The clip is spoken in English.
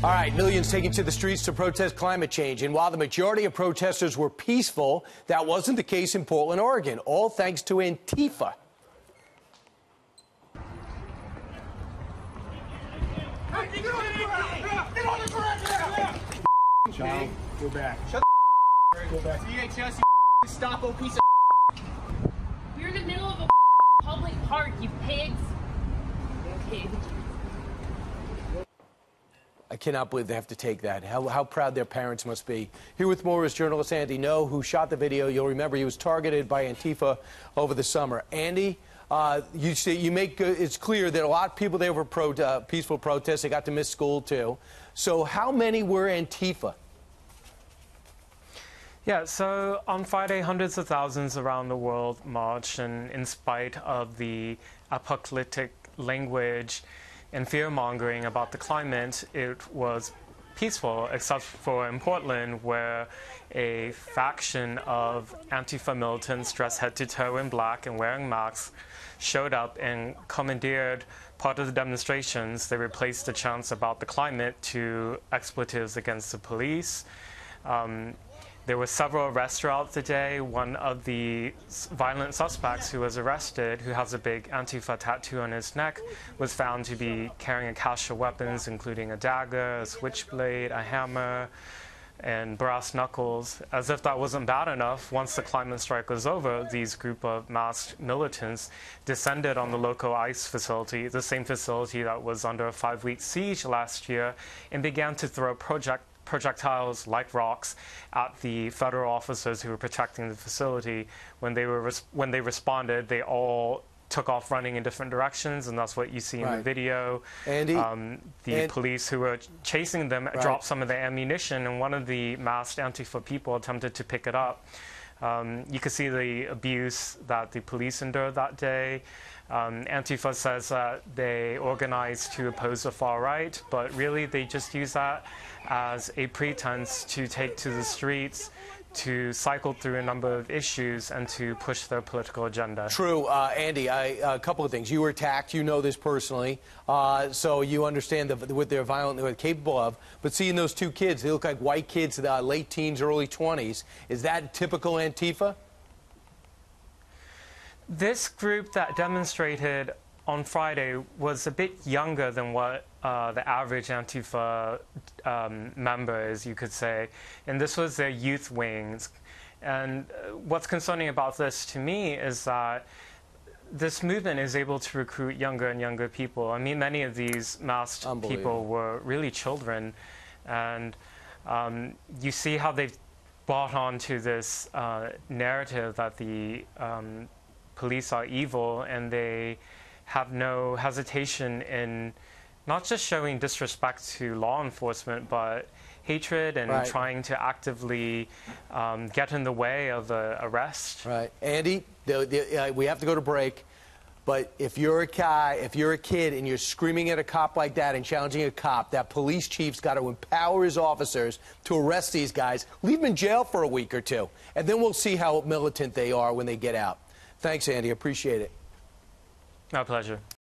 All right, millions taking to the streets to protest climate change. And while the majority of protesters were peaceful, that wasn't the case in Portland, Oregon, all thanks to Antifa. Child, go back. Shut the go back. CHS, you stop, old piece of We're in the middle of a public park, you pigs. Pigs. I cannot believe they have to take that. How proud their parents must be. Here with more is journalist Andy Ngo, who shot the video. You'll remember he was targeted by Antifa over the summer. Andy, it's clear that a lot of people there were peaceful protests. They got to miss school, too. So how many were Antifa? Yeah, so on Friday, hundreds of thousands around the world marched, and in spite of the apocalyptic language and fear-mongering about the climate, it was peaceful, except for in Portland, where a faction of Antifa militants dressed head to toe in black and wearing masks showed up and commandeered part of the demonstrations. They replaced the chants about the climate to expletives against the police. There were several arrests throughout the day. One of the violent suspects who was arrested, who has a big Antifa tattoo on his neck, was found to be carrying a cache of weapons, including a dagger, a switchblade, a hammer, and brass knuckles. As if that wasn't bad enough, once the climate strike was over, these group of masked militants descended on the local ICE facility, the same facility that was under a 5-week siege last year, and began to throw projectiles like rocks at the federal officers who were protecting the facility. When they responded, they all took off running in different directions, and that's what you see in the video. Andy, the police who were chasing them dropped some of the ammunition, and one of the masked Antifa people attempted to pick it up. You could see the abuse that the police endured that day. Antifa says that they organized to oppose the far right, but really they just use that as a pretense to take to the streets, to cycle through a number of issues, and to push their political agenda. True. Andy, a couple of things. You were attacked. You know this personally. So you understand what they're violently capable of. But seeing those two kids, they look like white kids, late teens, early 20s. Is that typical Antifa? This group that demonstrated on Friday was a bit younger than what the average Antifa member is, you could say. And this was their youth wings. And what's concerning about this to me is that this movement is able to recruit younger and younger people. I mean, many of these masked people were really children. And you see how they've bought onto this narrative that the police are evil, and they have no hesitation in not just showing disrespect to law enforcement, but hatred and trying to actively get in the way of the arrest. Right. Andy, we have to go to break, but if you're a guy, if you're a kid and you're screaming at a cop like that and challenging a cop, that police chief's got to empower his officers to arrest these guys, leave them in jail for a week or two, and then we'll see how militant they are when they get out. Thanks, Andy. Appreciate it. My pleasure.